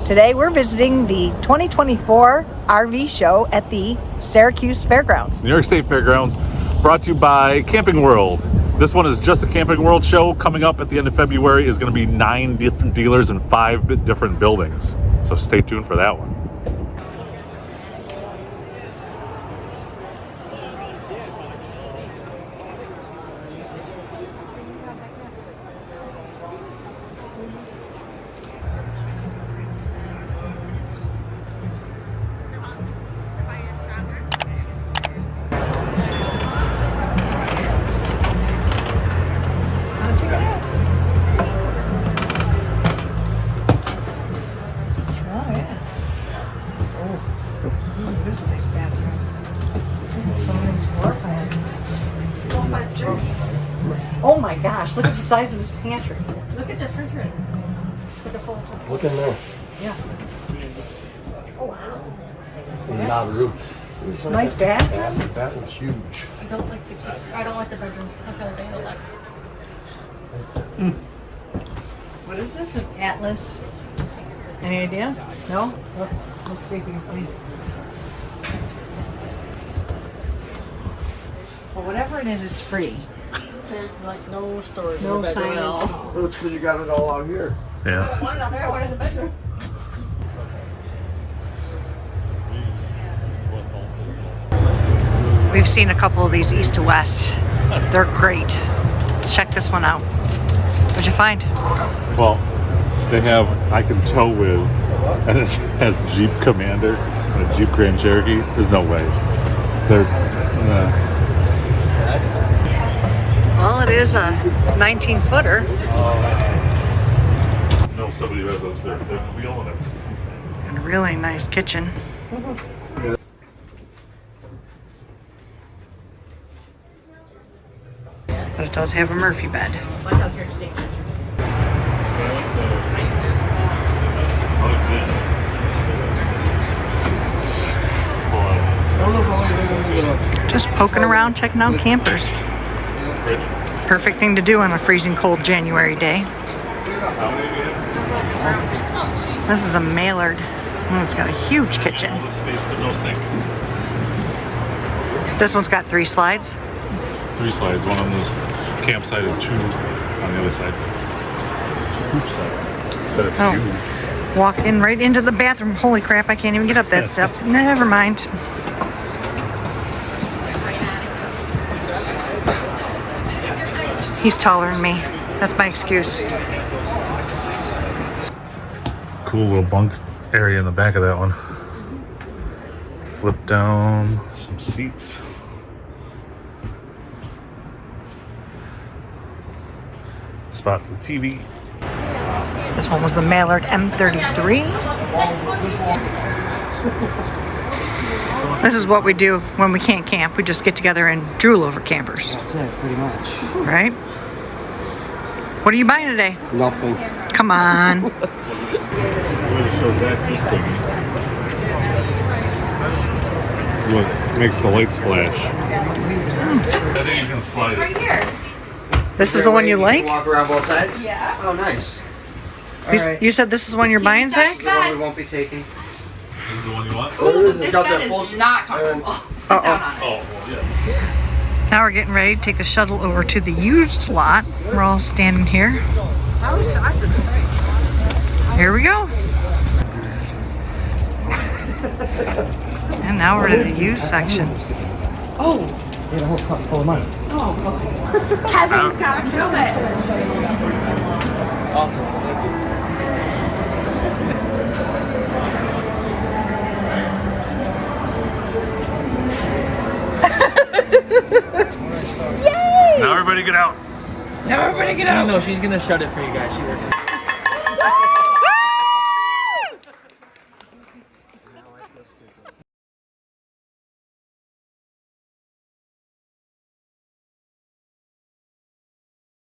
Today we're visiting the 2024 RV show at the Syracuse Fairgrounds. New York State Fairgrounds, brought to you by Camping World. This one is just a Camping World show. Coming up at the end of February is going to be 9 different dealers in 5 different buildings. So stay tuned for that one. Oh my gosh, look at the size of this pantry. Look at the refrigerator. Look in there. Yeah. Oh wow. A lot of room. Nice bathroom. That was huge. I don't like the bedroom. That's the other thing I don't like. What is this? An Atlas? Any idea? No? Let's see if we can find it. Well, whatever it is, it's free. There's like no storage. No in the bedroom signage. at all. Well, it's because you got it all out here. Yeah. One out there, one in the bedroom. We've seen a couple of these east to west. They're great. Let's check this one out. What'd you find? Well, they have I Can Tow With, and it has Jeep Commander and a Jeep Grand Cherokee. There's no way. They're Well, it is a 19-footer. know somebody who has their fifth wheel, and it's And a really nice kitchen. But it does have a Murphy bed. Watch out here, Steve. Just poking around, checking out campers. Perfect thing to do on a freezing cold January day. This is a Maillard. Oh, it's got a huge kitchen. space but no sink. This one's got 3 slides. 3 slides, one on this campsite and 2 on the other side. Poop side. But it's huge. Walk in right into the bathroom. Holy crap, I can't even get up that step. Never mind. He's taller than me. That's my excuse. Cool little bunk area in the back of that one. Flip down some seats. Spot for the TV. This one was the Maillard M33. This is what we do when we can't camp. We just get together and drool over campers. That's it, pretty much. Right? What are you buying today? Nothing. Come on. I'm going to show Zach this thing. This is what makes the lights flash. I think you can slide it. Here. This is the one you like? Walk around both sides? Yeah. Oh, nice. You said this is one you're buying, Zach? The one we won't be taking. This is the one you want? Ooh, this got bed that full- is not comfortable. Sit down on it. Oh, well, yeah. Now we're getting ready to take the shuttle over to the used lot. We're all standing here. Here we go. And now we're in the used section. Oh! You had a whole cup full of money. Kevin's got to film it. Awesome. Now everybody get out. Now everybody get out. No, she's gonna shut it for you guys. She worked.